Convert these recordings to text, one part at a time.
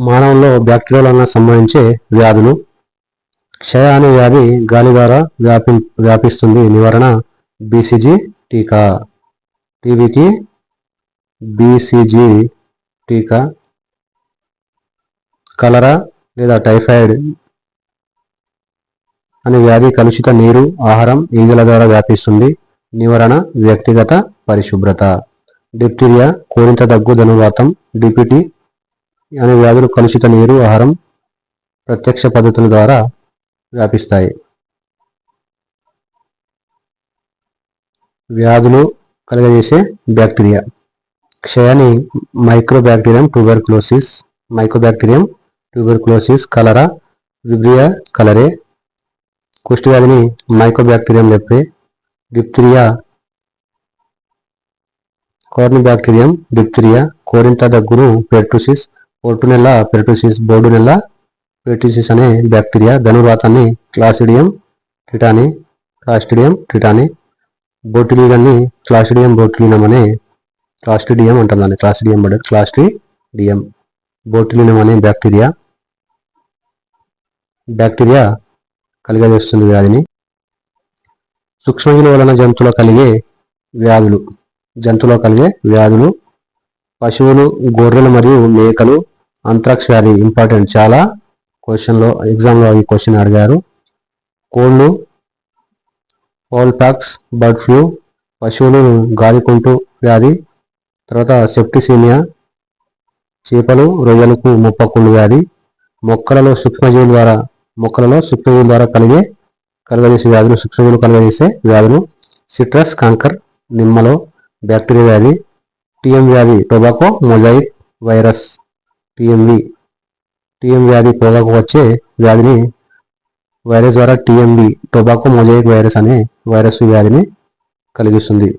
మానవుల్లో బ్యాక్టీరియా వలన సంభవించే వ్యాధులు. క్షయ అనే వ్యాధి గాలి ద్వారా వ్యాపిస్తుంది. నివారణ బీసీజీ టీకా. టీబీకి బీసీజీ టీకా. కలరా లేదా టైఫాయిడ్ అనే వ్యాధి కలుషిత నీరు, ఆహారం, ఈగల ద్వారా వ్యాపిస్తుంది. నివారణ వ్యక్తిగత పరిశుభ్రత. డిప్తీరియా, కోరింత దగ్గు, ధనుర్వాతం, డిపిటి అనే వ్యాధులు కలుషిత నీరు, ఆహారం, ప్రత్యక్ష పద్ధతుల ద్వారా వ్యాపిస్తాయి. వ్యాధులు కలుగజేసే బ్యాక్టీరియా. క్షయాన్ని మైక్రోబాక్టీరియం ట్యూబెర్కులోసిస్, కలరా విబ్రియా కలరే. కుష్టి వ్యాధిని Mycobacterium leprae. Diphtheria Corynebacterium diphtheriae. కోరింత దగ్గును pertussis, Bordetella pertussis, Bordetella pertussis అనే బ్యాక్టీరియా. ధనుర్వాతాన్ని క్లాస్ట్రిడియం ట్రిటాని. బోటులీనాన్ని క్లాస్ట్రిడియం బోటులీనం అనే క్లాస్ట్రిడియం అంటాం దాన్ని. క్లాస్ట్రిడియం బోటులీనం అనే బ్యాక్టీరియా కలిగజేస్తుంది వ్యాధిని. సూక్ష్మజీవుల వలన జంతువులో కలిగే వ్యాధులు. పశువులు, గొర్రెలు మరియు మేకలు. అంత్రాక్స్ వ్యాధి ఇంపార్టెంట్, చాలా ఎగ్జామ్లో ఈ క్వశ్చన్ అడిగారు. కోళ్ళు, ఫౌల్ పాక్స్, బర్డ్ ఫ్లూ. పశువులు గాలికుంటు వ్యాధి. తర్వాత సెప్టిసిమియా. చేపలు, రొయ్యలకు ముప్పకుళ్ళు వ్యాధి. మొక్కలలో సూక్ష్మజీవుల ద్వారా కలుగజేసే వ్యాధులు. సిట్రస్ కాంకర్, నిమ్మలో బ్యాక్టీరియా వ్యాధి. టీఎం వ్యాధి టొబాకో మొజాయిక్ వైరస్. టీఎం వ్యాధి పొగాకు వచ్చే వ్యాధిని వైరస్ ద్వారా టీఎంవి టొబాకో మొజాయిక్ వైరస్ అనే వైరస్ వ్యాధిని కలిగిస్తుంది.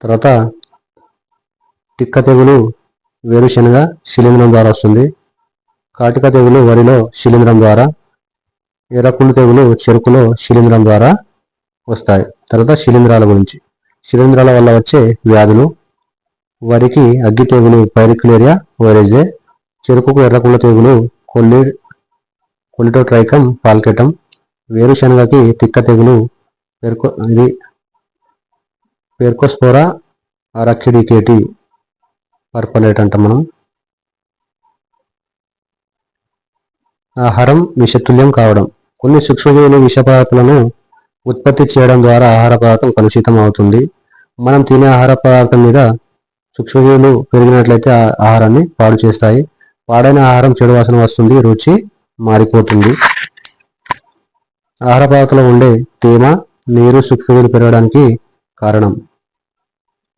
తర్వాత టిక్క తెగులు వేరుశనగ శిలీంధ్రం ద్వారా వస్తుంది. కాటిక తెగులు వరిలో శిలీంధ్రం ద్వారా. ఎర్రకుళ్ళు తెగులు చెరుకులో శిలీంధ్రం ద్వారా వస్తాయి. తర్వాత శిలీంధ్రాల గురించి. శిలీంధ్రాల వల్ల వచ్చే వ్యాధులు. వరికి అగ్గి తెగులు పైరిక్యులేరియా వైరజే. చెరుకుకు ఎర్రకుళ్ళ తెగులు కొలిటోట్రైకమ్ పాల్కెటం. వేరుశనగకి తిక్క తెగులు పెర్కోస్పోరా అరాక్సిడికేటి పర్పలేట్ అంటాం మనం. ఆహారం విషతుల్యం కావడం. కొన్ని సూక్ష్మజీవులు విష పదార్థాలను ఉత్పత్తి చేయడం ద్వారా ఆహార పదార్థం కలుషితం అవుతుంది. మనం తినే ఆహార పదార్థం మీద సూక్ష్మజీవులు పెరిగినట్లయితే ఆహారాన్ని పాడు చేస్తాయి. పాడైన ఆహారం చెడు వాసన వస్తుంది, రుచి మారిపోతుంది. ఆహార పదార్థంలో ఉండే తేమ, నీరు సూక్ష్మజీవులు పెరగడానికి కారణం.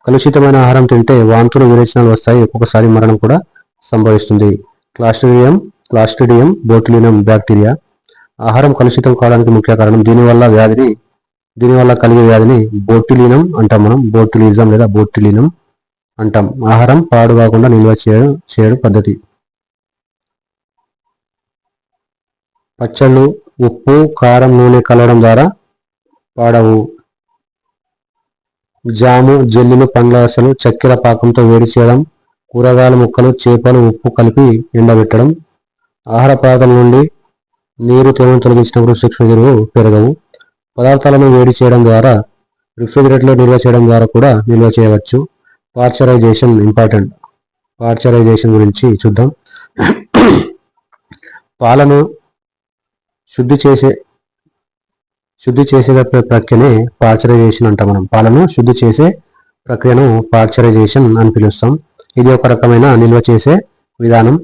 కలుషితమైన ఆహారం తింటే వాంతులు, విరేచనాలు వస్తాయి. ఒక్కొక్కసారి మరణం కూడా సంభవిస్తుంది. Clostridium botulinum bacteria. ఆహారం కలుషితం కావడానికి ముఖ్య కారణం. దీనివల్ల కలిగే వ్యాధిని బోటులినం అంటాం మనం. బోటులిజం లేదా బోటులినం అంటాం. ఆహారం పాడు కాకుండా నిల్వ చేయడం పద్ధతి. పచ్చళ్ళు, ఉప్పు, కారం, నూనె కలవడం ద్వారా పాడవు. జాము, జెల్లీలు, పండ్ల రసాలు చక్కెర పాకంతో వేడి చేయడం. కూరగాయల ముక్కలు, చేపలు, ఉప్పు కలిపి ఎండబెట్టడం. ఆహార పదార్థాల నుండి నీరు, తేమను తొలగించినప్పుడు సూక్ష్మజీవులు పెరగవు. పదార్థాలను వేడి చేయడం ద్వారా, రిఫ్రిజిరేటర్లో నిల్వ చేయడం ద్వారా కూడా నిల్వ చేయవచ్చు. Pasteurisation important. పాశ్చరైజేషన్ గురించి చూద్దాం. పాలను శుద్ధి చేసే ప్రక్రియనే పాశ్చరైజేషన్ అంటాం మనం. పాలను శుద్ధి చేసే ప్రక్రియను పాశ్చరైజేషన్ అని పిలుస్తాం. ఇది ఒక రకమైన నిల్వ చేసే విధానం.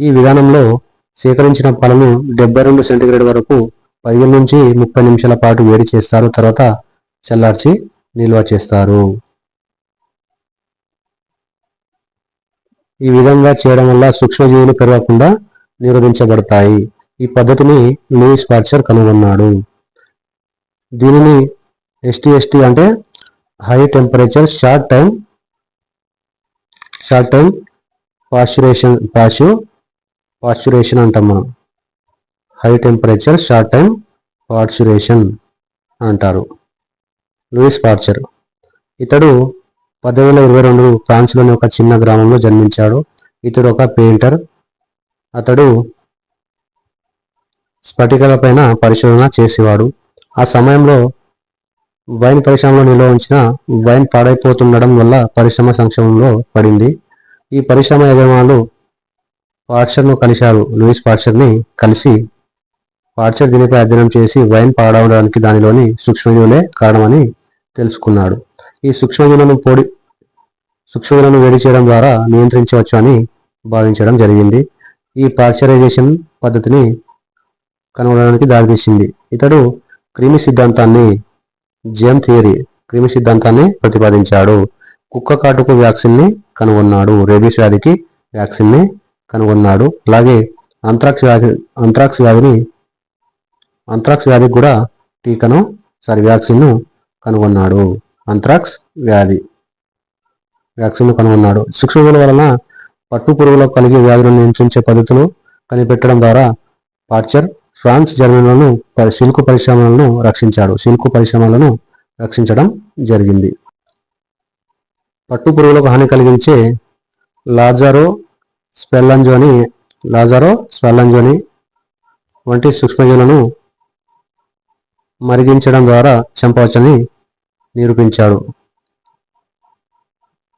ఈ విధానంలో సేకరించిన పాలను 72 సెంటీగ్రేడ్ వరకు 15 నుంచి 30 నిమిషాల పాటు వేడి చేస్తారు. తర్వాత చల్లార్చి నిల్వ చేస్తారు. ఈ విధంగా చేయడం వల్ల సూక్ష్మజీవులు పెరగకుండా నిరోధించబడతాయి. ఈ పద్ధతిని లూయిస్ పాశ్చర్ కనుగొన్నాడు. దీనిని HTST అంటే high temperature short time pasteurization అంటాం మనం. High temperature short time pasteurization అంటారు. Louis Pasteur. ఇతడు 1822 ఫ్రాన్స్లోని ఒక చిన్న గ్రామంలో జన్మించాడు. ఇతడు ఒక పెయింటర్. అతడు స్ఫటికాల పైన పరిశోధన చేసేవాడు. ఆ సమయంలో వైన్ పరిశ్రమలో నిల్వ ఉంచిన వైన్ పాడైపోతుండడం వల్ల పరిశ్రమ సంక్షోభంలో పడింది. ఈ పరిశ్రమ యజమానులు పార్చర్ను కలిశారు. లూయిస్ పార్చర్ని కలిసి పార్చర్ దీనిపై అధ్యయనం చేసి వైన్ పాడవడానికి దానిలోని సూక్ష్మజీవులే కారణమని తెలుసుకున్నాడు. ఈ సూక్ష్మజీవులను వేడి చేయడం ద్వారా నియంత్రించవచ్చు అని భావించడం జరిగింది. ఈ పార్చరైజేషన్ పద్ధతిని కనుగొనడానికి దారితీసింది. ఇతడు క్రిమి సిద్ధాంతాన్ని జెమ్ థియరీ క్రిమి సిద్ధాంతాన్ని ప్రతిపాదించాడు. కుక్క కాటుకు వ్యాక్సిన్ని కనుగొన్నాడు. రేబీస్ వ్యాధికి వ్యాక్సిన్ని కనుగొన్నాడు. అలాగే అంత్రాక్స్ వ్యాధికి కూడా వ్యాక్సిన్ను కనుగొన్నాడు. అంత్రాక్స్ వ్యాధి వ్యాక్సిన్ను కనుగొన్నాడు. సూక్ష్మజీవుల వలన పట్టు పురుగులకు కలిగే వ్యాధులను నియంత్రించే పద్ధతులు కనిపెట్టడం ద్వారా పార్చర్ ఫ్రాన్స్ జర్మనీలను సిల్క్ పరిశ్రమలను రక్షించడం జరిగింది. పట్టు పురుగులకు హాని కలిగించే లాజారో స్పెల్లంజోని వంటి సూక్ష్మజీవులను మరిగించడం ద్వారా చంపవచ్చని నిరూపించాడు.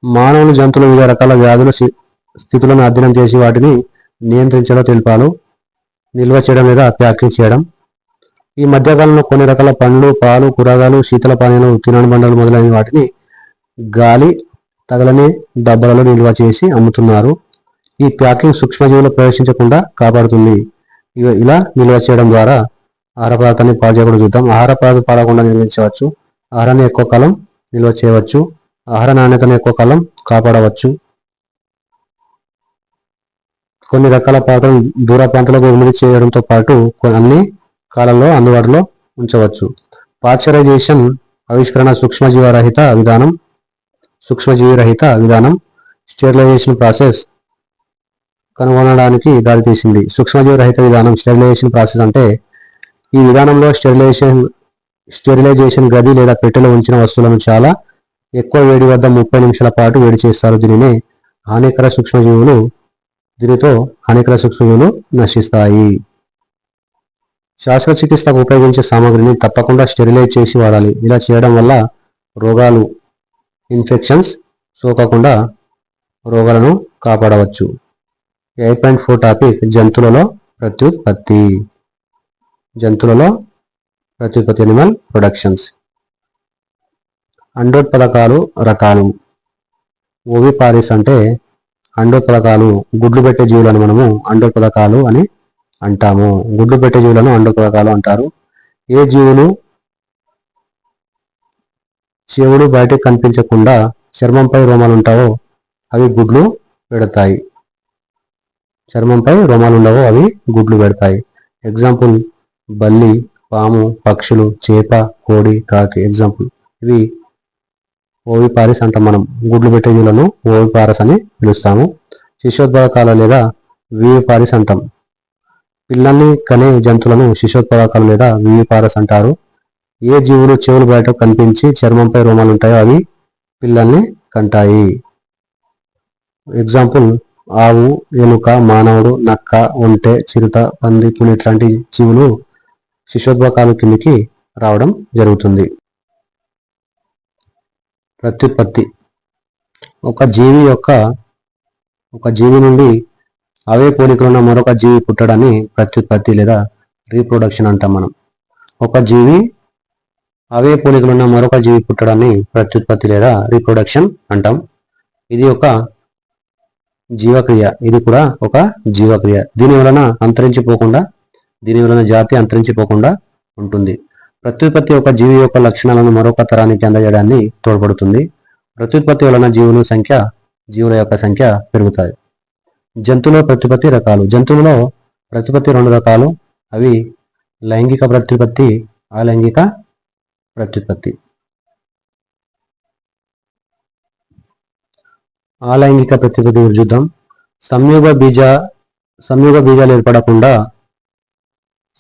మానవులు, జంతువులు వివిధ రకాల వ్యాధుల స్థితులను అధ్యయనం చేసి వాటిని నియంత్రించడం తెలిపాలు. నిల్వ చేయడం లేదా ప్యాకింగ్ చేయడం. ఈ మధ్యకాలంలో కొన్ని రకాల పండ్లు, పాలు, కూరగాయలు, శీతల పానీయాలు, తినని బండలు మొదలైన వాటిని గాలి తగలని డబ్బాలలో నిల్వ చేసి అమ్ముతున్నారు. ఈ ప్యాకింగ్ సూక్ష్మజీవులు ప్రవేశించకుండా కాపాడుతుంది. ఇలా నిల్వ చేయడం ద్వారా ఆహార పదార్థాన్ని పాడు చేయకుండా చూద్దాం. ఆహార పదార్థాలు పాడకుండా నిర్మించవచ్చు. ఆహారాన్ని ఎక్కువ కాలం నిల్వ చేయవచ్చు. ఆహార నాణ్యతను ఎక్కువ కాలం కాపాడవచ్చు. కొన్ని రకాల పదార్థాలను దూర ప్రాంతాలకు ఎగుమతి చేయడంతో పాటు అన్ని కాలంలో అందుబాటులో ఉంచవచ్చు. పాశ్చరైజేషన్ ఆవిష్కరణ సూక్ష్మజీవి రహిత విధానం స్టెరిలైజేషన్ ప్రాసెస్ కనుగొనడానికి దారితీసింది. సూక్ష్మజీవి రహిత విధానం స్టెరిలైజేషన్ ప్రాసెస్ అంటే ఈ విధానంలో స్టెరిలైజేషన్ గది లేదా పెట్టెలో ఉంచిన వస్తువులను చాలా ఎక్కువ వేడి వద్ద 30 నిమిషాల పాటు వేడి చేస్తారు. దీనితో హానికర సూక్ష్మజీవులు నశిస్తాయి. శస్త్రచికిత్సకు ఉపయోగించే సామాగ్రిని తప్పకుండా స్టెరిలైజ్ చేసి వాడాలి. ఇలా చేయడం వల్ల ఇన్ఫెక్షన్స్ సోకకుండా రోగాలను కాపాడవచ్చు. 8.4 టాపిక్ జంతువులలో ప్రత్యుత్పత్తి అనిమల్ ప్రొడక్షన్స్. అండోత్పాదకాలు రకాలు. ఓవిపారిస్ అంటే అండోత్పాదకాలు, గుడ్లు పెట్టే జీవులను మనము అండోత్పాదకాలు అని అంటాము. గుడ్లు పెట్టే జీవులను అండోత్పాదకాలు అంటారు. ఏ జీవులు చెవులు బయటకు కనిపించకుండా చర్మంపై రోమాలు ఉంటావో అవి గుడ్లు పెడతాయి. ఎగ్జాంపుల్ బల్లి, పాము, పక్షులు, చేప, కోడి, కాకి ఎగ్జాంపుల్. ఇవి ఓవిపారిస్ అంటాం. మనం గుడ్లు పెట్టే జీవులను ఓవిపారస్ అని పిలుస్తాము. శిశోత్పాదకాల లేదా వివిపారిస్ అంటాం. పిల్లల్ని కనే జంతువులను శిశోత్పాదకాలు లేదా వివిపారస్ అంటారు. ఏ జీవులు చెవులు బయటకు కనిపించి చర్మంపై రోమాలు ఉంటాయో అవి పిల్లల్ని కంటాయి. ఎగ్జాంపుల్ ఆవు, ఎలుక, మానవుడు, నక్క, ఒంటె, చిరుత, పంది, పులి ఇట్లాంటి జీవులు శిశోత్పాదకాలు కిందికి రావడం జరుగుతుంది. ప్రత్యుత్పత్తి. ఒక జీవి నుండి అవే పోలికలున్న మరొక జీవి పుట్టడాన్ని ప్రత్యుత్పత్తి లేదా రీప్రొడక్షన్ అంటాం మనం. ఒక జీవి అవే పోలికలున్న మరొక జీవి పుట్టడాన్ని ప్రత్యుత్పత్తి లేదా రీప్రొడక్షన్ అంటాం. ఇది కూడా ఒక జీవక్రియ. దీని వలన జాతి అంతరించిపోకుండా ఉంటుంది. ప్రత్యుత్పత్తి ఒక జీవి యొక్క లక్షణాలను మరొక తరానికి అందజేయడాన్ని తోడ్పడుతుంది. ప్రత్యుత్పత్తి వలన జీవుల యొక్క సంఖ్య పెరుగుతాయి. జంతువుల ప్రత్యుత్పత్తి రకాలు. జంతువులలో ప్రత్యుత్పత్తి 2 రకాలు. అవి లైంగిక ప్రత్యుత్పత్తి, అలైంగిక ప్రత్యుత్పత్తి. అలైంగిక ప్రత్యుత్పత్తి గురించి చూద్దాం. సంయోగ బీజాలు ఏర్పడకుండా,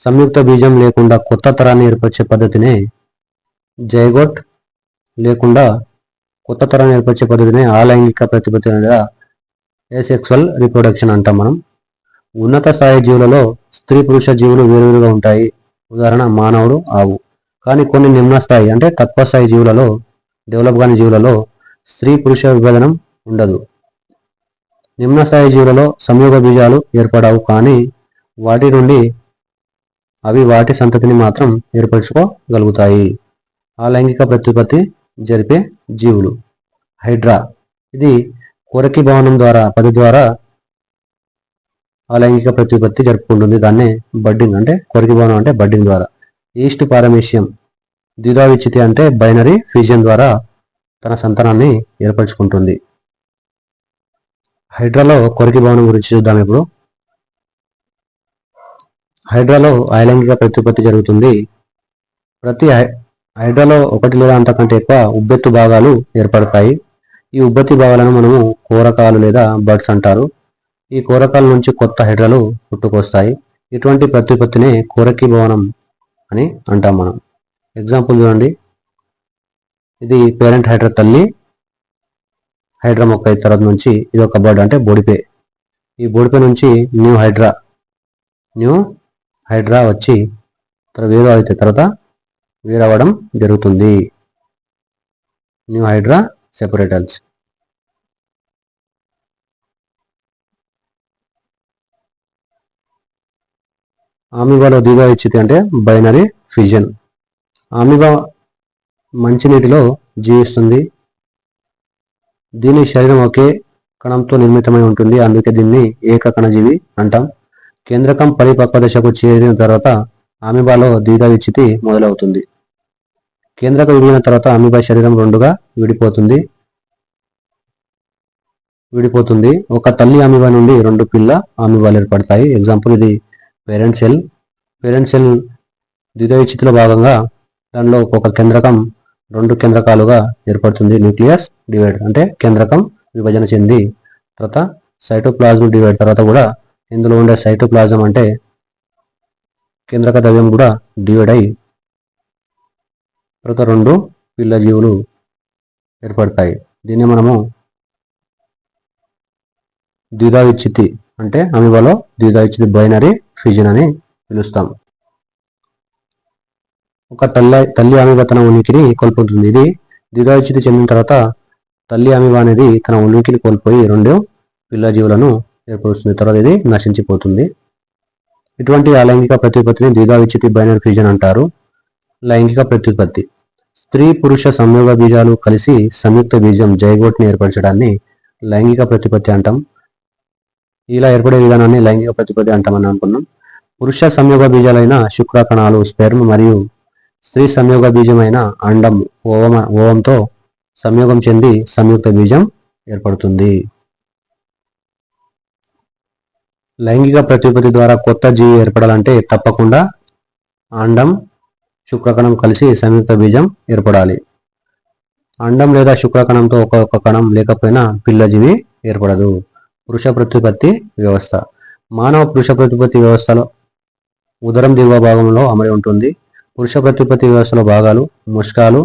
సంయుక్త బీజం లేకుండా కొత్త తరాన్ని ఏర్పరిచే పద్ధతినే జైగోట్ లేకుండా కొత్త తరాన్ని ఏర్పరిచే పద్ధతినే అలైంగిక ప్రత్యుత్పత్తి లేదా ఏసెక్సువల్ రీప్రొడక్షన్ అంటాం మనం. ఉన్నత స్థాయి జీవులలో స్త్రీ పురుష జీవులు వేరువేరుగా ఉంటాయి. ఉదాహరణ మానవుడు, ఆవు. కానీ కొన్ని నిమ్న స్థాయి అంటే తక్కువ స్థాయి జీవులలో, డెవలప్ కాని జీవులలో స్త్రీ పురుష విభజనం ఉండదు. నిమ్న స్థాయి జీవులలో సంయోగ బీజాలు ఏర్పడవు, కానీ వాటి నుండి అవి వాటి సంతతిని మాత్రం ఏర్పరచుకోగలుగుతాయి. అలైంగిక ప్రత్యుత్పత్తి జరిపే జీవులు. హైడ్రా, ఇది కొరకి భవనం పద్ధతి ద్వారా అలైంగిక ప్రత్యుత్పత్తి జరుపుకుంటుంది. దాన్నే బడ్డింగ్ అంటే కొరకి భవనం అంటే బడ్డింగ్ ద్వారా. ఈస్ట్ పారమేషియం, ద్విధా విచ్చితి అంటే బైనరీ ఫ్యూజన్ ద్వారా తన సంతానాన్ని ఏర్పరచుకుంటుంది. హైడ్రాలో కొరకి భవనం గురించి చూద్దాం ఇప్పుడు. హైడ్రాలో అలైంగిక ప్రత్యుత్పత్తి జరుగుతుంది. ప్రతి హైడ్రాలో ఒకటి లేదా అంతకంటే ఎక్కువ ఉబ్బెత్తు భాగాలు ఏర్పడతాయి. ఈ ఉబ్బెత్తి భాగాలను మనము కోరకాలు లేదా బడ్స్ అంటారు. ఈ కోరకాల నుంచి కొత్త హైడ్రాలు పుట్టుకొస్తాయి. ఇటువంటి ప్రత్యుత్పత్తినే కోరకి భవనం అని అంటాం మనం. ఎగ్జాంపుల్ చూడండి, ఇది పేరెంట్ హైడ్రా తల్లి హైడ్రా మొక్క అయిన తర్వాత నుంచి ఇది ఒక బర్డ్ అంటే బోడిపే. ఈ బోడిపే నుంచి న్యూ హైడ్రా వచ్చి వేరు అయితే తర్వాత వేరవడం జరుగుతుంది. న్యూ హైడ్రా సెపరేటల్స్. ఆమిబాలో ద్విధా విచ్చితి అంటే బైనరీ ఫ్యూజన్. ఆమిబా మంచినీటిలో జీవిస్తుంది. దీని శరీరం ఒకే కణంతో నిర్మితమై ఉంటుంది, అందుకే దీన్ని ఏకకణజీవి అంటాం. కేంద్రకం పరిపక్వ దశకు చేరిన తర్వాత ఆమిబాలో ద్విధా విచ్చితి మొదలవుతుంది. కేంద్రక విడిగిన తర్వాత ఆమిబా శరీరం రెండుగా విడిపోతుంది. ఒక తల్లి ఆమిబా నుండి రెండు పిల్ల ఆమిబాలు ఏర్పడతాయి. ఎగ్జాంపుల్, ఇది పేరెంట్ సెల్. ద్విధా విచ్చితిలో భాగంగా దానిలో ఒక కేంద్రకం రెండు కేంద్రకాలుగా ఏర్పడుతుంది. న్యూక్లియస్ డివైడ్ అంటే కేంద్రకం విభజన చెంది తర్వాత సైటోప్లాజం డివైడ్ తర్వాత కూడా ఇందులో ఉండే సైటోప్లాజం అంటే కేంద్రక ద్రవ్యం కూడా డివైడ్ అయి తర్వాత రెండు పిల్ల జీవులు ఏర్పడతాయి. దీన్ని మనము ద్విధా విచ్చితి అంటే అమీబాలో ద్విధా విచ్చితి బైనరీ ఫ్యూజన్ అని పిలుస్తాం. ఒక తల్లి అమీబా తన ఉనికిని కోల్పోతుంది. ఇది ద్విధా విచ్చితి చెందిన తర్వాత తల్లి అమీబా అనేది తన ఉనికిని కోల్పోయి రెండు పిల్ల జీవులను ఏర్పరుస్తుంది. తర్వాత ఇది నశించిపోతుంది. ఇటువంటి అలైంగిక ప్రత్యుత్పత్తిని ద్విధా విచ్చితి బైనరీ ఫ్యూజన్ అంటారు. లైంగిక ప్రత్యుత్పత్తి. స్త్రీ పురుష సంయోగ బీజాలు కలిసి సంయుక్త బీజం జైగోట్ని ఏర్పరచడాన్ని లైంగిక ప్రత్యుత్పత్తి అంటాం. ఇలా ఏర్పడే విధానాన్ని లైంగిక ప్రత్యుత్పత్తి అంటామని అనుకున్నాం. పురుష సంయోగ బీజాలైన శుక్రకణాలు స్పెర్మ్ మరియు స్త్రీ సంయోగ బీజమైన అండం ఓవంతో సంయోగం చెంది సంయుక్త బీజం ఏర్పడుతుంది. లైంగిక ప్రత్యుత్పత్తి ద్వారా కొత్త జీవి ఏర్పడాలంటే తప్పకుండా అండం శుక్రకణం కలిసి సంయుక్త బీజం ఏర్పడాలి. అండం లేదా శుక్రకణంతో ఒక్కొక్క కణం లేకపోయినా పిల్ల జీవి ఏర్పడదు. పురుష ప్రత్యుత్పత్తి వ్యవస్థ. మానవ పురుష ప్రత్యుత్పత్తి వ్యవస్థలో ఉదరం దిగువ భాగంలో అమరి ఉంటుంది. పురుష ప్రత్యుత్పత్తి వ్యవస్థలో భాగాలు ముష్కాలు,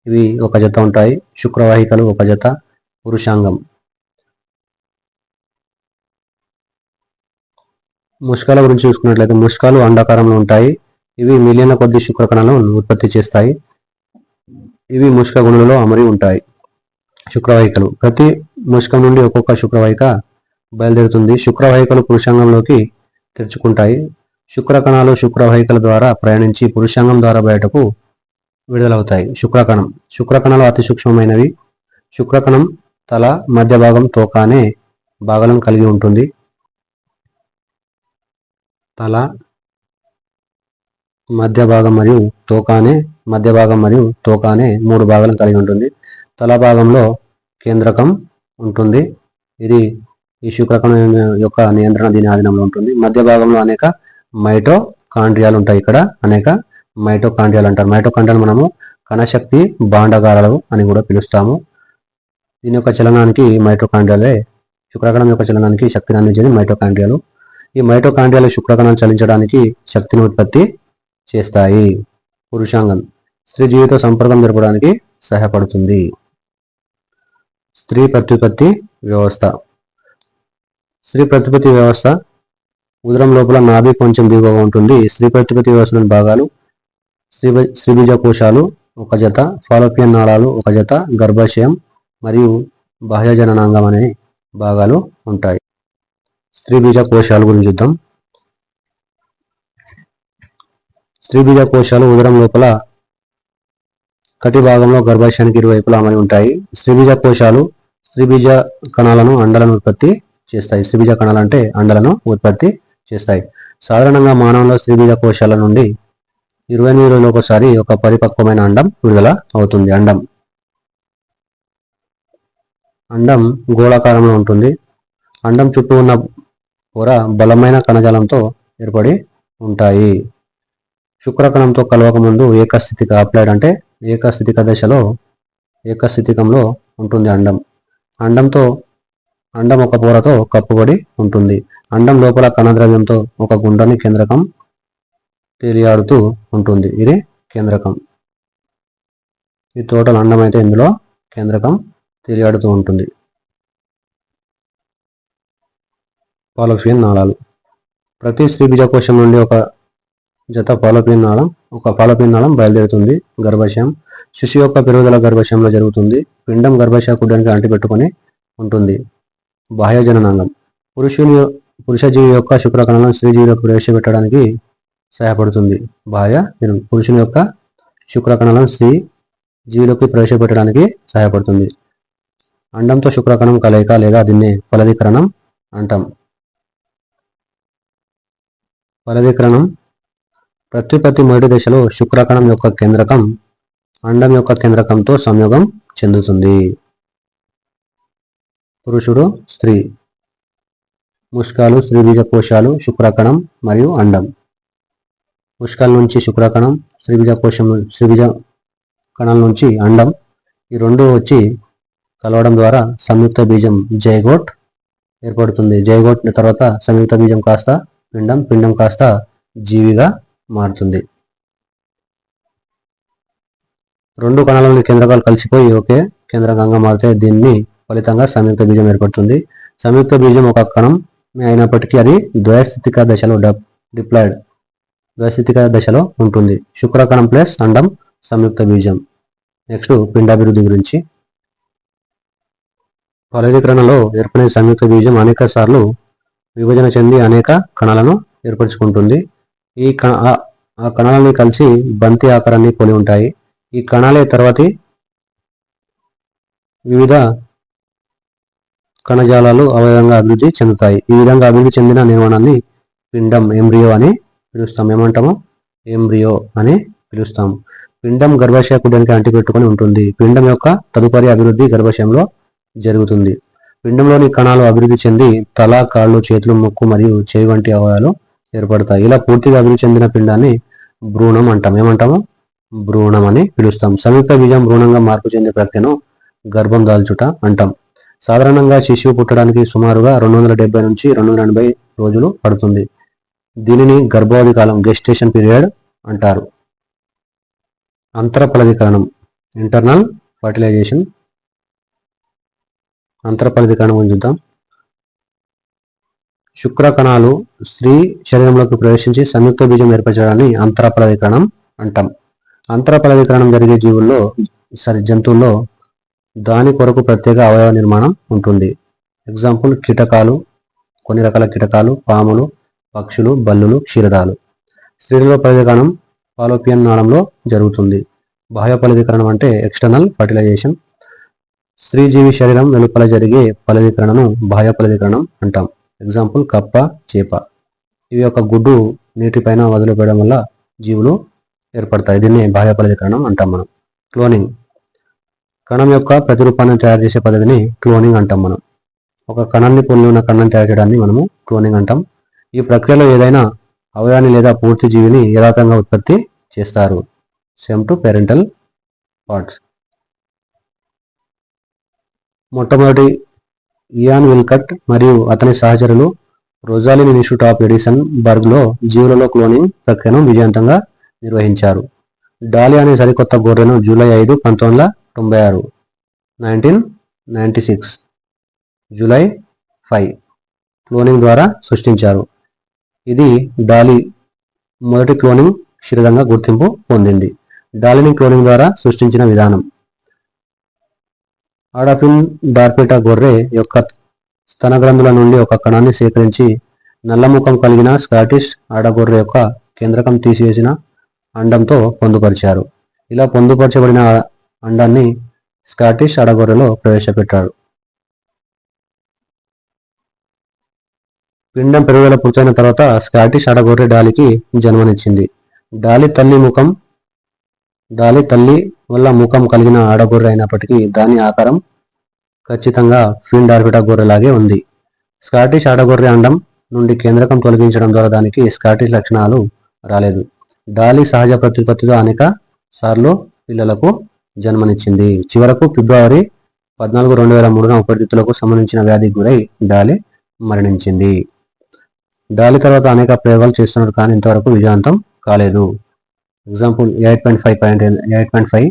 ఇవి ఒక జత ఉంటాయి. శుక్రవాహికలు ఒక జత. పురుషాంగం. ముష్కాల గురించి చూసుకున్నట్లయితే ముష్కాలు అండాకారంలో ఉంటాయి. ఇవి మిలియన్ల కొద్ది శుక్రకణాలను ఉత్పత్తి చేస్తాయి. ఇవి ముష్క గుణులలో అమరి ఉంటాయి. శుక్రవాహికలు. ప్రతి ముష్కం నుండి ఒక్కొక్క శుక్రవాహిక బయలుదేరుతుంది. శుక్రవాహికలు పురుషాంగంలోకి తెరుచుకుంటాయి. శుక్రకణాలు శుక్రవాహికల ద్వారా ప్రయాణించి పురుషాంగం ద్వారా బయటకు విడుదలవుతాయి. శుక్రకణాలు అతి సూక్ష్మమైనవి. శుక్రకణం తల, మధ్య భాగం, తోక అనే భాగాలను కలిగి ఉంటుంది. తల, మధ్య భాగం మరియు తోక అనే మూడు భాగాలను కలిగి ఉంటుంది. తల భాగంలో కేంద్రకం ఉంటుంది. ఇది ఈ శుక్రకణం యొక్క నియంత్రణ దీని ఆధీనంలో ఉంటుంది. మధ్య భాగంలో అనేక మైటోకాండ్రియాలు ఉంటాయి. ఇక్కడ అనేక మైటోకాండ్రియాలు అంటారు. మైటోకాండ్రియాలు మనము కణశక్తి భాండాగారాలు అని కూడా పిలుస్తాము. దీని యొక్క చలనానికి మైటోకాండ్రియాలే, శుక్రకణం యొక్క చలనానికి శక్తిని అందించేది మైటోకాండ్రియాలు. ఈ మైటోకాండ్రియాలు శుక్రకణాలు చలించడానికి శక్తిని ఉత్పత్తి చేస్తాయి. పురుషాంగం. స్త్రీ జీవితో సంపర్కం జరపడానికి సహాయపడుతుంది. స్త్రీ ప్రత్యుత్పత్తి వ్యవస్థ. స్త్రీ ప్రతిపత్తి వ్యవస్థ ఉదరం లోపల నాభి కొంచెం దిగువగా ఉంటుంది. స్త్రీ ప్రతిపత్తి వ్యవస్థలోని భాగాలు స్త్రీబీజ కోశాలు ఒక జత, ఫాలోపియన్ నాళాలు ఒక జత, గర్భాశయం మరియు బాహ్య జననాంగం అనే భాగాలు ఉంటాయి. స్త్రీబీజ కోశాల గురించి చూద్దాం. స్త్రీబీజ కోశాలు ఉదరం లోపల కటి భాగంలో గర్భాశయానికి ఇరువైపులా అమరి ఉంటాయి. స్త్రీబీజ కోశాలు స్త్రీబీజ కణాలను అండాలను ఉత్పత్తి చేస్తాయి. స్త్రీబీజ కణాలు అంటే అండాలను ఉత్పత్తి చేస్తాయి. సాధారణంగా మానవులో స్త్రీబీజ కోశాల నుండి 28 రోజులకు ఒకసారి ఒక పరిపక్వమైన అండం విడుదల అవుతుంది. అండం గోళాకారంలో ఉంటుంది. అండం చుట్టూ ఉన్న పొర బలమైన కణజాలంతో ఏర్పడి ఉంటాయి. శుక్రకణంతో కలవక ముందు ఏకస్థితిక అప్లైడ్ అంటే ఏకస్థితికంలో ఉంటుంది అండం ఒక పొరతో కప్పుబడి ఉంటుంది. అండం లోపల కణద్రవ్యంతో ఒక గుండ్రని కేంద్రకం తేలియాడుతూ ఉంటుంది. ఇది కేంద్రకం. ఈ టోటల్ అండం అయితే ఇందులో కేంద్రకం తేలియాడుతూ ఉంటుంది. ఫాలోపియన్ నాళాలు. ప్రతి స్త్రీబీజ కోశం నుండి ఒక జత ఫాలోపియన్ నాళం బయలుదేరుతుంది. గర్భాశయం. శిశువు యొక్క పెరుగుదల గర్భాశయంలో జరుగుతుంది. పిండం గర్భాశయ కుడ్డానికి అంటిపెట్టుకొని ఉంటుంది. బాహ్య జననాంగం. పురుష జీవి యొక్క శుక్రకణాలను స్త్రీ జీవిలోకి ప్రవేశపెట్టడానికి సహాయపడుతుంది. పురుషుని యొక్క శుక్రకణాలను స్త్రీ జీవిలోకి ప్రవేశపెట్టడానికి సహాయపడుతుంది. అండంతో శుక్రకణం కలయిక లేదా దీన్ని ఫలదీకరణం అంటాం. ఫలదీకరణం ప్రత్యుత్పత్తి మొదటి దశలో శుక్రకణం యొక్క కేంద్రకం అండం యొక్క కేంద్రకంతో సంయోగం చెందుతుంది. పురుషుడు, స్త్రీ. ముష్కాలు, స్త్రీబీజ కోశాలు, శుక్రకణం మరియు అండం. ముష్కాల నుంచి శుక్రకణం, స్త్రీబీజ కణాల నుంచి అండం, ఈ రెండు వచ్చి కలవడం ద్వారా సంయుక్త బీజం జైగోట్ ఏర్పడుతుంది. జైగోట్ తర్వాత సంయుక్త బీజం కాస్త పిండం కాస్త జీవిగా మారుతుంది. రెండు కణాలలోని కేంద్రకాలు కలిసిపోయి ఒకే కేంద్రకంగా మారితే దీన్ని ఫలితంగా సంయుక్త బీజం ఏర్పడుతుంది. సంయుక్త బీజం ఒక కణం అయినప్పటికీ అది ద్వైస్థితిక దశలో ఉంటుంది. శుక్రకణం ప్లస్ అండం సంయుక్త బీజం. నెక్స్ట్ పిండాభివృద్ధి గురించి. ఫలదీకరణలో ఏర్పడిన సంయుక్త బీజం అనేక సార్లు విభజన చెంది అనేక కణాలను ఏర్పరచుకుంటుంది. ఆ కణాలని కలిసి బంతి ఆకారాన్ని పోలి ఉంటాయి. ఈ కణాలే తర్వాతి వివిధ కణజాలాలు అవయవంగా అభివృద్ధి చెందుతాయి. ఈ విధంగా అభివృద్ధి చెందిన నిర్మాణాన్ని పిండం ఎంబ్రియో అని పిలుస్తాం. ఏమంటాము? ఎంబ్రియో అని పిలుస్తాం. పిండం గర్భాశయ కుడ్యానికి అంటిపెట్టుకొని ఉంటుంది. పిండం యొక్క తదుపరి అభివృద్ధి గర్భాశయంలో జరుగుతుంది. పిండంలోని కణాలు అభివృద్ధి చెంది తల, కాళ్ళు, చేతులు, ముక్కు మరియు చెవి వంటి అవయవాలు ఏర్పడతాయి. ఇలా పూర్తిగా అభివృద్ధి చెందిన పిండాన్ని భ్రూణం అంటాం. ఏమంటాము? భ్రూణం అని పిలుస్తాం. సంయుక్త బీజం భ్రూణంగా మార్పు చెందే ప్రక్రియను గర్భం దాల్చుట అంటాం. సాధారణంగా శిశువు పుట్టడానికి సుమారుగా 270 నుంచి 280 రోజులు పడుతుంది. దీనిని గర్భావధి కాలం గెస్టేషన్ పీరియడ్ అంటారు. అంతర ఫలదీకరణం ఇంటర్నల్ ఫర్టిలైజేషన్. అంతర ఫలదీకరణం గురించి చూద్దాం. శుక్ర కణాలు స్త్రీ శరీరంలోకి ప్రవేశించి సంయుక్త బీజం ఏర్పరచడాన్ని అంతర ఫలదీకరణం అంటాం. అంతర ఫలదీకరణం జరిగే జంతువుల్లో దాని కొరకు ప్రత్యేక అవయవ నిర్మాణం ఉంటుంది. ఎగ్జాంపుల్ కీటకాలు, కొన్ని రకాల కీటకాలు, పాములు, పక్షులు, బల్లులు, క్షీరదాలు. స్త్రీలలో ఫలదీకరణం ఫాలోపియన్ నాళంలో జరుగుతుంది. బాహ్య ఫలదీకరణం అంటే ఎక్స్టర్నల్ ఫర్టిలైజేషన్. స్త్రీ జీవి శరీరం వెలుపల జరిగే ఫలదీకరణను బాహ్య ఫలదీకరణం అంటాం. ఎగ్జాంపుల్ కప్ప, చేప. ఇవి యొక్క గుడ్డు నీటిపైన వదిలిపెట్టడం వల్ల జీవులు ఏర్పడతాయి. దీన్ని బాహ్య ఫలదీకరణం అంటాం మనం. క్లోనింగ్ కణం యొక్క ప్రతిరూపాన్ని తయారు చేసే పద్ధతిని క్లోనింగ్ అంటాం మనం. ఒక కణాన్ని పోలి ఉన్న కణాన్ని తయారు చేయడాన్ని మనము క్లోనింగ్ అంటాం. ఈ ప్రక్రియలో ఏదైనా అవయవాన్ని లేదా పూర్తి జీవిని యథాతథంగా ఉత్పత్తి చేస్తారు. Same to parental parts. మొట్టమొదటి ఇయాన్ విల్కట్ మరియు అతని సహచరులు రోజాలిన్ ఇన్స్టిట్యూట్ ఆఫ్ ఎడిసన్ బర్గ్లో జీవులలో క్లోనింగ్ ప్రక్రియను విజయవంతంగా నిర్వహించారు. డాలి అనే సరికొత్త గొర్రెను జూలై 5, 1996 జూలై 5, క్లోనింగ్ ద్వారా సృష్టించారు. ఇది డాలీ మొదటి క్లోనింగ్ క్షీరదంగా గుర్తింపు పొందింది. డాలీని క్లోనింగ్ ద్వారా సృష్టించిన విధానం. ఆడాపిన్ డార్పేటా గొర్రె యొక్క స్తన గ్రంథుల నుండి ఒక కణాన్ని సేకరించి నల్లముఖం కలిగిన స్కాటిష్ ఆడగొర్రె యొక్క కేంద్రకం తీసివేసిన అండంతో పొందుపరిచారు. ఇలా పొందుపరచబడిన అండాన్ని స్కాటిష్ ఆడగొర్రెలో ప్రవేశపెట్టారు. పిండం పెరుగుదల పూర్తయిన తర్వాత స్కాటిష్ ఆడగొర్రె డాలీకి జన్మనిచ్చింది. డాలీ తల్లి వల్ల ముఖం కలిగిన ఆడగొర్రె అయినప్పటికీ దాని ఆకారం ఖచ్చితంగా ఫిన్ డార్పేటా గొర్రెలాగే ఉంది. స్కాటిష్ ఆడగొర్రె అండం నుండి కేంద్రకం తొలగించడం ద్వారా దానికి స్కాటిష్ లక్షణాలు రాలేదు. డాలీ సహజ ప్రత్యుత్పత్తితో అనేక సార్లు పిల్లలకు జన్మనిచ్చింది. చివరకు ఫిబ్రవరి 14, 2003న ఊపిరితిత్తులకు సంబంధించిన వ్యాధికి గురై డాలీ మరణించింది. డాలీ తర్వాత అనేక ప్రయోగాలు చేస్తున్నారు కానీ ఇంతవరకు విజయవంతం కాలేదు. ఎగ్జాంపుల్ 8.5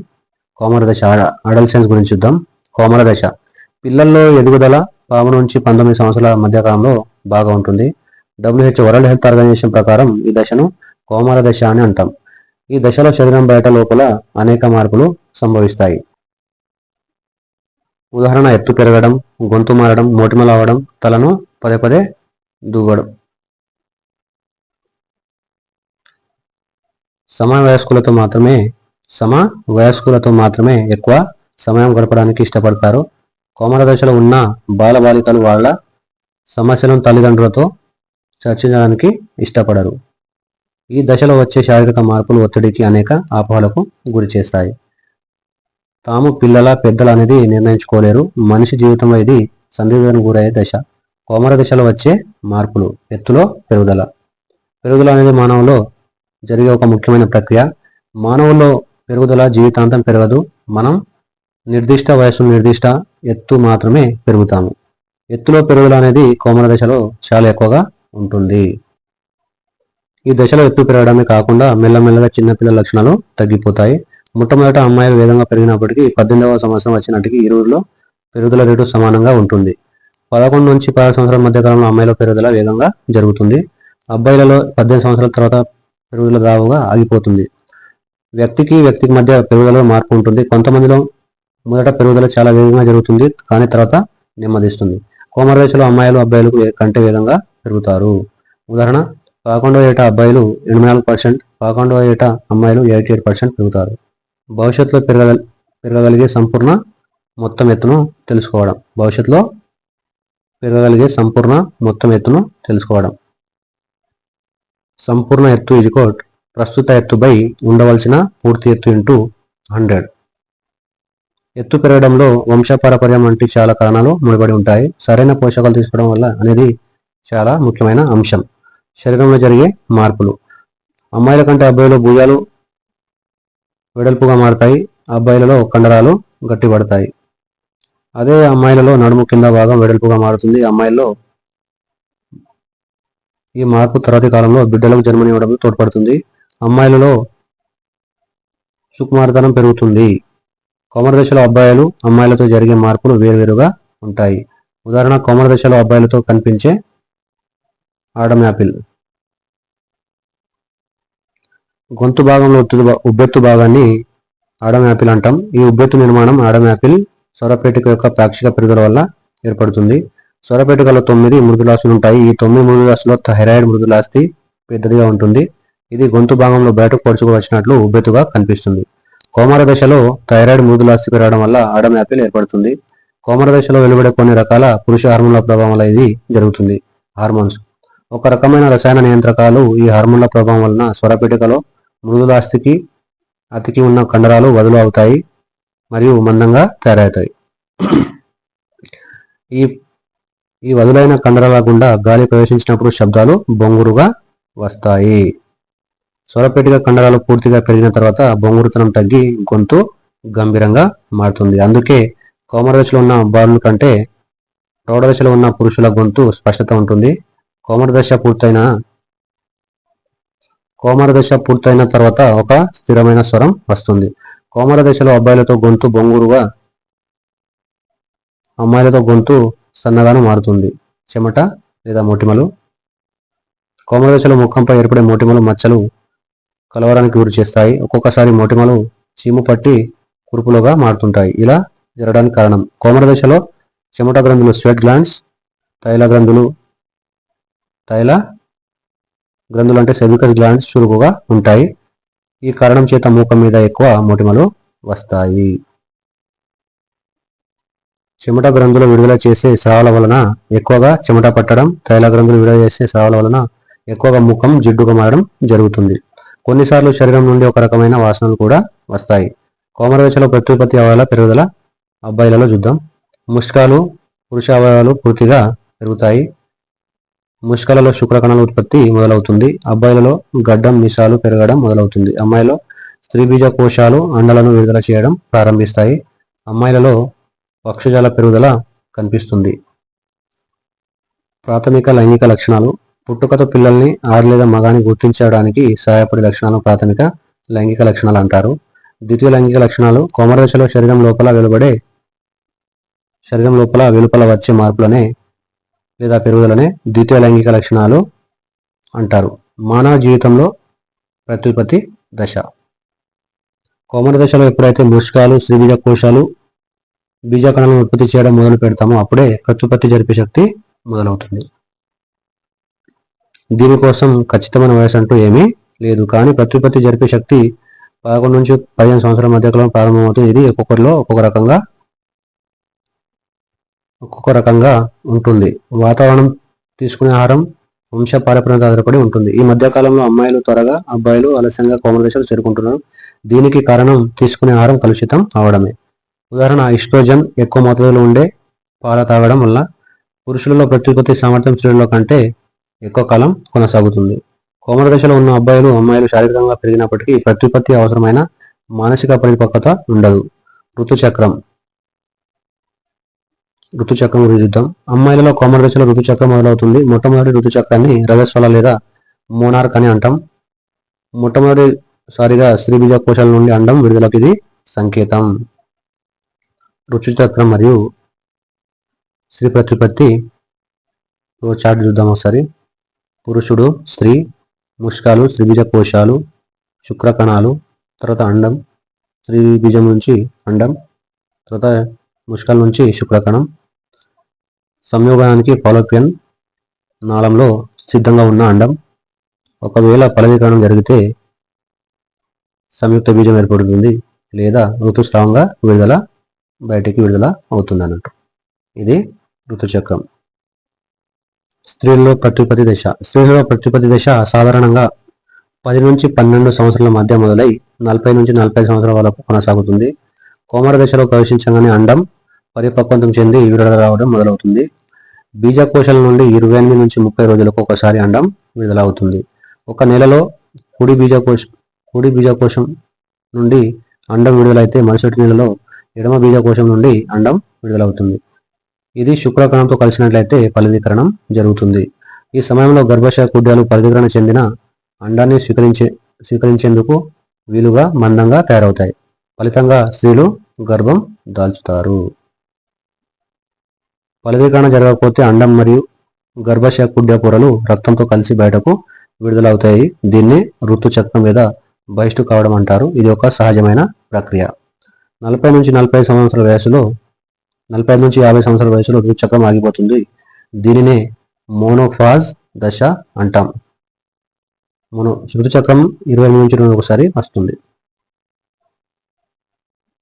కోమర దశ అడల్సెన్స్ గురించి చూద్దాం. కోమర దశ పిల్లల్లో ఎదుగుదల 5 నుంచి 19 సంవత్సరాల మధ్యకాలంలో బాగా ఉంటుంది. WHO వరల్డ్ హెల్త్ ఆర్గనైజేషన్ ప్రకారం ఈ దశను కోమర దశ అని అంటాం. ఈ దశలో శరీరం బయట లోపల అనేక మార్పులు సంభవిస్తాయి. ఉదాహరణ ఎత్తు పెరగడం, గొంతు మారడం, మోటిమలు అవడం, తలను పదే పదే దువ్వడం. సమవయస్కులతో మాత్రమే ఎక్కువ సమయం గడపడానికి ఇష్టపడతారు. కోమర దశలో ఉన్న బాలబాలికలు వాళ్ళ సమస్యలను తల్లిదండ్రులతో చర్చించడానికి ఇష్టపడరు. ఈ దశలో వచ్చే శారీరక మార్పులు ఒత్తిడికి, అనేక అపోహలకు గురి చేస్తాయి. తాము పిల్లల పెద్దల అనేది నిర్ణయించుకోలేరు. మనిషి జీవితంలో ఇది సందిగ్ధతకు గురయ్యే దశ. కోమర దశలో వచ్చే మార్పులు. ఎత్తులో పెరుగుదల అనేది మానవులో జరిగే ఒక ముఖ్యమైన ప్రక్రియ. మానవుల్లో పెరుగుదల జీవితాంతం పెరగదు. మనం నిర్దిష్ట వయసు, నిర్దిష్ట ఎత్తు మాత్రమే పెరుగుతాము. ఎత్తులో పెరుగుదల అనేది కోమర దశలో చాలా ఎక్కువగా ఉంటుంది. ఈ దశలో ఎత్తు పెరగడమే కాకుండా మెల్లమెల్లగా చిన్నపిల్లల లక్షణాలు తగ్గిపోతాయి. మొట్టమొదట అమ్మాయిలు వేగంగా పెరిగినప్పటికీ 18వ సంవత్సరం వచ్చినట్టుకి ఇరువురిలో పెరుగుదల రేటు సమానంగా ఉంటుంది. 11 నుంచి 16 సంవత్సరాల మధ్య కాలంలో అమ్మాయిల పెరుగుదల వేగంగా జరుగుతుంది. అబ్బాయిలలో 18 సంవత్సరాల తర్వాత పెరుగుదల దావుగా ఆగిపోతుంది. వ్యక్తికి మధ్య పెరుగుదలలో మార్పు ఉంటుంది. కొంతమందిలో మొదట పెరుగుదల చాలా వేగంగా జరుగుతుంది కానీ తర్వాత నెమ్మదిస్తుంది. కోమర దశలో అమ్మాయిలు అబ్బాయిలకు కంటే వేగంగా పెరుగుతారు. ఉదాహరణ 11వ ఏట అబ్బాయిలు 84%, 11వ ఏట అమ్మాయిలు 88% పెరుగుతారు. భవిష్యత్తులో పెరగగలిగే సంపూర్ణ మొత్తం ఎత్తును తెలుసుకోవడం. సంపూర్ణ ఎత్తు ప్రస్తుత ఎత్తు బై ఉండవలసిన పూర్తి ఎత్తు × 100. ఎత్తు పెరగడంలో వంశపారపర్యం వంటి చాలా కారణాలు ముడిపడి ఉంటాయి. సరైన పోషకాలు తీసుకోవడం వల్ల అనేది చాలా ముఖ్యమైన అంశం. శరీరంలో జరిగే మార్పులు. అమ్మాయిల కంటే అబ్బాయిలో భుజాలు వెడల్పుగా మారతాయి. అబ్బాయిలలో కండరాలు గట్టిపడతాయి. అదే అమ్మాయిలలో నడుము కింద భాగం వెడల్పుగా మారుతుంది. అమ్మాయిల్లో ఈ మార్పు తర్వాతి కాలంలో బిడ్డలకు జన్మనివ్వడంలో తోడ్పడుతుంది. అమ్మాయిలలో సుకుమారతనం పెరుగుతుంది. కోమర దశలో అబ్బాయిలు అమ్మాయిలతో జరిగే మార్పులు వేరువేరుగా ఉంటాయి. ఉదాహరణ కోమర దశలో అబ్బాయిలతో కనిపించే ఆడమ్ యాపిల్. గొంతు భాగంలో ఉబ్బెత్తు భాగాన్ని ఆడమ్ యాపిల్ అంటాం. ఈ ఉబ్బెత్తు నిర్మాణం ఆడమ్ యాపిల్ స్వరపేటిక యొక్క పాక్షిక పెరుగుదల వల్ల ఏర్పడుతుంది. స్వరపేటికలో 9 మృదులాస్థులు ఉంటాయి. ఈ 9 మృదులాస్థులో థైరాయిడ్ మృదులాస్థి పెద్దదిగా ఉంటుంది. ఇది గొంతు భాగంలో బయటకు పొడుచుకు వచ్చినట్లు ఉబ్బెత్తుగా కనిపిస్తుంది. కోమర దశలో థైరాయిడ్ మృదులాస్థి పెరగడం వల్ల ఆడమ్ యాపిల్ ఏర్పడుతుంది. కోమర దశలో వెలువడే కొన్ని రకాల పురుష హార్మోన్ల ప్రభావం వల్ల ఇది జరుగుతుంది. హార్మోన్స్ ఒక రకమైన రసాయన నియంత్రకాలు. ఈ హార్మోన్ల ప్రభావం వలన స్వరపేటికలో మృదులాస్థికి అతికి ఉన్న కండరాలు వదులు అవుతాయి మరియు మందంగా తయారవుతాయి. ఈ వదులైన కండరాల గుండా గాలి ప్రవేశించినప్పుడు శబ్దాలు బొంగురుగా వస్తాయి. స్వరపేటిక కండరాలు పూర్తిగా పెరిగిన తర్వాత బొంగురుతనం తగ్గి గొంతు గంభీరంగా మారుతుంది. అందుకే కోమర దశలో ఉన్న బాలుల కంటే ప్రౌఢ దశలో ఉన్న పురుషుల గొంతు స్పష్టత ఉంటుంది. కోమర దశ పూర్తయిన తర్వాత ఒక స్థిరమైన స్వరం వస్తుంది. కోమర దశలో అబ్బాయిలతో గొంతు బొంగురుగా, అమ్మాయిలతో గొంతు సన్నగాను మారుతుంది. చెమట లేదా మొటిమలు. కోమల దశలో ముఖంపై ఏర్పడే మొటిమలు మచ్చలు కలవరానికి గురి చేస్తాయి. ఒక్కొక్కసారి మొటిమలు చీము పట్టి కురుపులుగా మారుతుంటాయి. ఇలా జరగడానికి కారణం కోమల దశలో చెమట గ్రంథులు స్వెట్ గ్లాండ్స్, తైల గ్రంథులు అంటే సెబికస్ గ్లాండ్స్ చురుకుగా ఉంటాయి. ఈ కారణం చేత మూకం మీద ఎక్కువ మొటిమలు వస్తాయి. చెమట గ్రంథులు విడుదల చేసే స్రావాల వలన ఎక్కువగా చెమట పట్టడం, తైల గ్రంథులు విడుదల చేసే స్రావాల వలన ఎక్కువగా ముఖం జిడ్డుగా మారడం జరుగుతుంది. కొన్నిసార్లు శరీరం నుండి ఒక రకమైన వాసనలు కూడా వస్తాయి. కోమల దశలో ప్రత్యుత్పత్తి అవయవాల పెరుగుదల అబ్బాయిలలో చూద్దాం. ముష్కాలు పురుష అవయవాలు పూర్తిగా పెరుగుతాయి. ముష్కలలో శుక్రకణాల ఉత్పత్తి మొదలవుతుంది. అబ్బాయిలలో గడ్డం మీసాలు పెరగడం మొదలవుతుంది. అమ్మాయిలో స్త్రీబీజ కోశాలు అండాలను విడుదల చేయడం ప్రారంభిస్తాయి. అమ్మాయిలలో వక్షజాల పెరుగుదల కనిపిస్తుంది. ప్రాథమిక లైంగిక లక్షణాలు పుట్టుకతో పిల్లల్ని ఆడ లేదా మగాని గుర్తించడానికి సహాయపడే లక్షణాలను ప్రాథమిక లైంగిక లక్షణాలు అంటారు. ద్వితీయ లైంగిక లక్షణాలు కోమల దశలో శరీరం లోపల వెలుపల వచ్చే మార్పులనే లేదా పెరుగుదలనే ద్వితీయ లైంగిక లక్షణాలు అంటారు. మానవ జీవితంలో ప్రత్యుత్పత్తి దశ కోమల దశలో ఎప్పుడైతే ముష్కాలు స్త్రీబీజ కోశాలు బీజకణాలను ఉత్పత్తి చేయడం మొదలు పెడతామో అప్పుడే ప్రత్యుత్పత్తి జరిపే శక్తి మొదలవుతుంది. దీనికోసం ఖచ్చితమైన వయసు అంటూ ఏమీ లేదు. కానీ ప్రత్యుత్పత్తి జరిపే శక్తి 11 నుంచి 15 సంవత్సరాల మధ్య కాలంలో ప్రారంభమవుతుంది. ఇది ఒక్కొక్కరిలో ఒక్కొక్క రకంగా ఉంటుంది. వాతావరణం, తీసుకునే ఆహారం, వంశ పారపర్యంతో ఆధారపడి ఉంటుంది. ఈ మధ్యకాలంలో అమ్మాయిలు త్వరగా, అబ్బాయిలు ఆలస్యంగా కోమల దశలు చేరుకుంటున్నారు. దీనికి కారణం తీసుకునే ఆహారం కలుషితం అవడమే. ఉదాహరణ, ఈస్ట్రోజన్ ఎక్కువ మోతాదులో ఉండే పాల తాగడం వల్ల పురుషులలో ప్రత్యుత్పత్తి సామర్థ్యం స్త్రీలలో కంటే ఎక్కువ కాలం కొనసాగుతుంది. కోమల దశలో ఉన్న అబ్బాయిలు, అమ్మాయిలు శారీరకంగా పెరిగినప్పటికీ ప్రత్యుత్పత్తి అవసరమైన మానసిక పరిపక్వత ఉండదు. ఋతుచక్రం గురించి చూద్దాం. అమ్మాయిలలో కోమల దశలో ఋతుచక్రం మొదలవుతుంది. మొట్టమొదటి ఋతుచక్రాన్ని రజస్వల లేదా మోనార్క్ అని అంటాం. మొట్టమొదటిసారిగా స్త్రీ బీజ కోశాల నుండి అండం విడుదలకు ఇది సంకేతం. ఋతుచక్రం మరియు స్త్రీ ప్రత్యుత్పత్తి చార్ట్ చూద్దాం ఒకసారి. పురుషుడు, స్త్రీ, ముష్కాలు, స్త్రీబీజ కోశాలు, శుక్రకణాలు, తర్వాత అండం, స్త్రీ బీజం నుంచి అండం, తర్వాత ముష్కాల నుంచి శుక్రకణం. సంయోగానికి ఫాలోపియన్ నాళంలో సిద్ధంగా ఉన్న అండం. ఒకవేళ ఫలదీకరణం జరిగితే సంయుక్త బీజం ఏర్పడుతుంది లేదా ఋతుస్రావంగా బయటికి విడుదల అవుతుంది అన్నట్టు. ఇది ఋతుచక్రం. స్త్రీలలో ప్రత్యుత్పత్తి దశ సాధారణంగా 10 నుంచి 12 సంవత్సరాల మధ్య మొదలై 40 నుంచి 45 సంవత్సరాల వరకు కొనసాగుతుంది. కోమల దశలో ప్రవేశించగానే అండం పరిపక్వం చెంది విడుదల రావడం మొదలవుతుంది. బీజకోశాల నుండి 28 నుంచి 30 రోజులకు ఒకసారి అండం విడుదల అవుతుంది. ఒక నెలలో కుడి బీజకోశం నుండి అండం విడుదలైతే మరుసటి నెలలో ఎడమ బీజకోశం నుండి అండం విడుదలవుతుంది. ఇది శుక్రకణంతో కలిసినట్లయితే ఫలదీకరణం జరుగుతుంది. ఈ సమయంలో గర్భాశయ కుడ్యాలు ఫలదీకరణ చెందిన అండాన్ని స్వీకరించేందుకు వీలుగా మందంగా తయారవుతాయి. ఫలితంగా స్త్రీలు గర్భం దాల్చుతారు. ఫలదీకరణ జరగకపోతే అండం మరియు గర్భాశయ కుడ్య పొరలు రక్తంతో కలిసి బయటకు విడుదలవుతాయి. దీన్ని ఋతుచక్రం లేదా బహిష్టు కావడం అంటారు. ఇది ఒక సహజమైన ప్రక్రియ. 40 నుంచి 45 సంవత్సరాల వయసులో 45 నుంచి 50 సంవత్సరాల వయసులో ఋతుచక్రం ఆగిపోతుంది. దీనినే మోనోఫాజ్ దశ అంటాం. ఋతుచక్రం 20 నుంచి ఒకసారి వస్తుంది.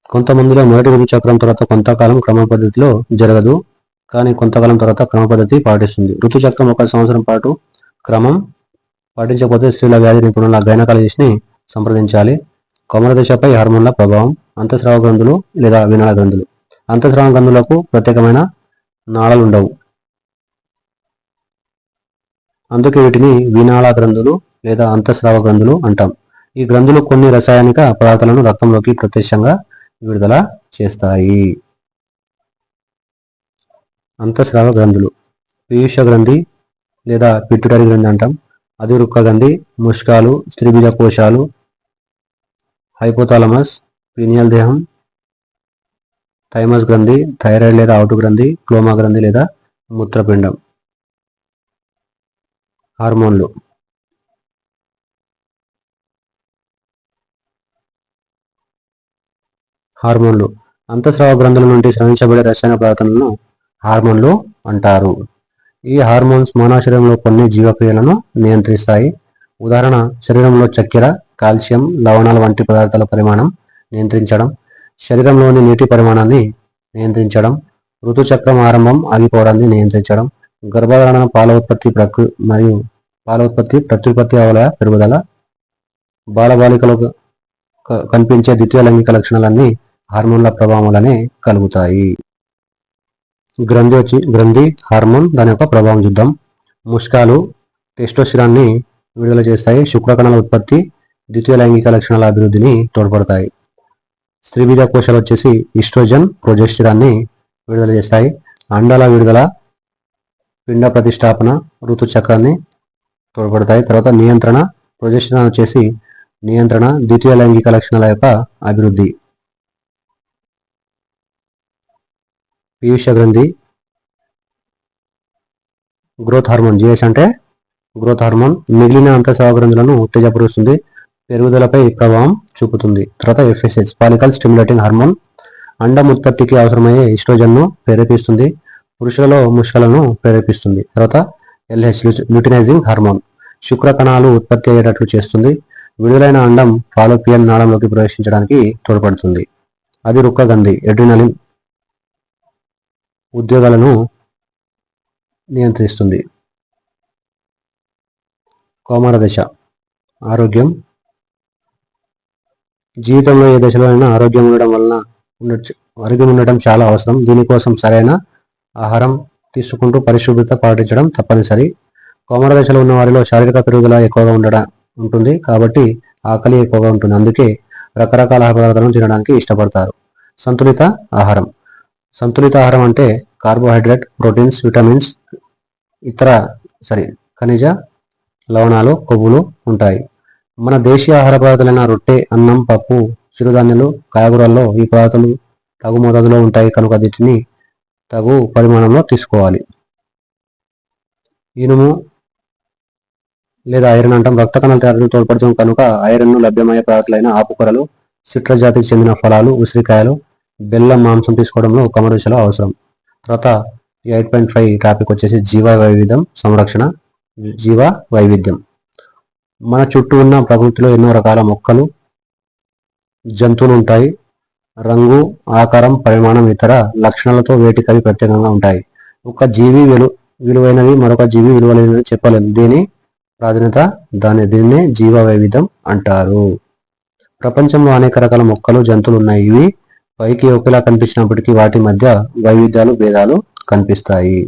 కొంతమందిలో మొదటి ఋతుచక్రం తర్వాత కొంతకాలం క్రమ పద్ధతిలో జరగదు, కానీ కొంతకాలం తర్వాత క్రమ పద్ధతి పాటిస్తుంది. ఋతుచక్రం 1 సంవత్సరం పాటు క్రమం పాటించకపోతే స్త్రీల వ్యాధి నిపుణుల గైనకాలజిస్ట్ని సంప్రదించాలి. కోమల దశపై హార్మోన్ల ప్రభావం. అంతఃస్రావ గ్రంథులు లేదా వినాళ గ్రంథులు. అంతఃస్రావ గ్రంథులకు ప్రత్యేకమైన నాళాలు ఉండవు, అందుకే వీటిని వినాళ గ్రంథులు లేదా అంతఃస్రావ గ్రంథులు అంటాం. ఈ గ్రంథులు కొన్ని రసాయనిక పదార్థాలను రక్తంలోకి ప్రత్యక్షంగా విడుదల చేస్తాయి. అంతఃస్రావ గ్రంథులు పీయూష గ్రంథి లేదా పిట్యూటరీ గ్రంథి అంటాం. అధివృక్క గ్రంథి, ముష్కాలు, స్త్రీబీజ కోశాలు, హైపోథాలమస్, పీనియల్ దేహం, థైమస్ గ్రంథి, థైరాయిడ్ లేదా అవుటు గ్రంథి, క్లోమా గ్రంథి లేదా మూత్రపిండం. హార్మోన్లు. హార్మోన్లు అంతఃస్రావ గ్రంథుల నుండి స్రవించబడే రసాయన పదార్థాలను హార్మోన్లు అంటారు. ఈ హార్మోన్స్ మానవ శరీరంలో కొన్ని జీవక్రియలను నియంత్రిస్తాయి. ఉదాహరణ శరీరంలో చక్కెర, కాల్షియం, లవణాల వంటి పదార్థాల పరిమాణం నియంత్రించడం, శరీరంలోని నీటి పరిమాణాన్ని నియంత్రించడం, ఋతుచక్రం ఆరంభం ఆగిపోవడాన్ని నియంత్రించడం, గర్భధారణ, పాల ఉత్పత్తి మరియు పాల ఉత్పత్తి, ప్రత్యుత్పత్తి అవలయ పెరుగుదల, బాలబాలికలో కనిపించే ద్వితీయ లైంగిక లక్షణాలన్నీ హార్మోన్ల ప్రభావం వల్లనే కలుగుతాయి. గ్రంథి హార్మోన్, దాని యొక్క ప్రభావం చూద్దాం. ముష్కాలు టెస్టోస్టిరాన్ని విడుదల చేస్తాయి. శుక్రకణాల ఉత్పత్తి, ద్వితీయ లైంగిక లక్షణాల అభివృద్ధిని తోడ్పడతాయి. స్త్రీబీజ కోశాలు వచ్చేసి ఈస్ట్రోజన్, ప్రొజెస్టిరాన్ని విడుదల చేస్తాయి. అండాల విడుదల, పిండ ప్రతిష్టాపన, ఋతుచక్రాన్ని తోడ్పడతాయి. తర్వాత నియంత్రణ, ప్రొజెస్టిరాన్ వచ్చేసి నియంత్రణ, ద్వితీయ లైంగిక లక్షణాల యొక్క అభివృద్ధి. పీయూష గ్రంథి గ్రోత్ హార్మోన్, జిఎస్ అంటే గ్రోత్ హార్మోన్, మిగిలిన అంతఃస్రావ గ్రంథులను ఉత్తేజపరుస్తుంది, పెరుగుదలపై ప్రభావం చూపుతుంది. తర్వాత ఎఫ్ఎస్హెచ్, ఫాలికల్ స్టిమ్యులేటింగ్ హార్మోన్, అండం ఉత్పత్తికి అవసరమయ్యే ఈస్ట్రోజన్ను ప్రేరేపిస్తుంది, పురుషులలో ముష్కలను ప్రేరేపిస్తుంది. తర్వాత ఎల్హెచ్, ల్యూటినైజింగ్ హార్మోన్, శుక్ర కణాలు ఉత్పత్తి అయ్యేటట్లు చేస్తుంది, విడుదలైన అండం ఫాలోపియన్ నాళంలోకి ప్రవేశించడానికి తోడ్పడుతుంది. అది రుక్కగంధి, ఎడ్రినలిన్ ఉద్యోగాలను నియంత్రిస్తుంది. కౌమార దశ, ఆరోగ్యం. జీవితంలో ఏ దశలో అయినా ఆరోగ్యం ఉండటం చాలా అవసరం. దీనికోసం సరైన ఆహారం తీసుకుంటూ పరిశుభ్రత పాటించడం తప్పనిసరి. కౌమార దశలో ఉన్న వారిలో శారీరక పెరుగుదల ఎక్కువగా ఉంటుంది కాబట్టి ఆకలి ఎక్కువగా ఉంటుంది. అందుకే రకరకాల ఆహార పదార్థాలను తినడానికి ఇష్టపడతారు. సంతులిత ఆహారం. సంతులిత ఆహారం అంటే కార్బోహైడ్రేట్, ప్రోటీన్స్, విటమిన్స్, ఖనిజ, లవణాలు, కొవ్వులు ఉంటాయి. మన దేశీయ ఆహార పదార్థాలైన రొట్టె, అన్నం, పప్పు, చిరుధాన్యాలు, కాయగూరల్లో ఈ పదార్థాలు తగు మోతాదులో ఉంటాయి కనుక వీటిని తగు పరిమాణంలో తీసుకోవాలి. ఇనుము లేదా ఐరన్ అంటాం. రక్త కణాల తయారీకి తోడ్పడుతుంది కనుక ఐరన్ను లభ్యమయ్యే పదార్థాలైన ఆకుకూరలు, సిట్రస్ జాతికి చెందిన ఫలాలు, ఉసిరికాయలు, బెల్లం, మాంసం తీసుకోవడంలో కౌమార దశలో అవసరం. తర్వాత 8.5 టాపిక్ వచ్చేసి జీవ వైవిధ్యం సంరక్షణ. జీవ వైవిధ్యం, మన చుట్టూ ఉన్న ప్రకృతిలో ఎన్నో రకాల మొక్కలు, జంతువులు ఉంటాయి. రంగు, ఆకారం, పరిమాణం, ఇతర లక్షణాలతో వేటికవి ప్రత్యేకంగా ఉంటాయి. ఒక జీవి విలువైనది, మరొక జీవి విలువలేనిది చెప్పలేము. దీని ప్రాధాన్యత దీన్నే జీవ వైవిధ్యం అంటారు. ప్రపంచంలో అనేక రకాల మొక్కలు, జంతువులు ఉన్నాయి. ఇవి పైకి ఒకేలా కనిపించినప్పటికీ వాటి మధ్య వైవిధ్యాలు, భేదాలు కనిపిస్తాయి.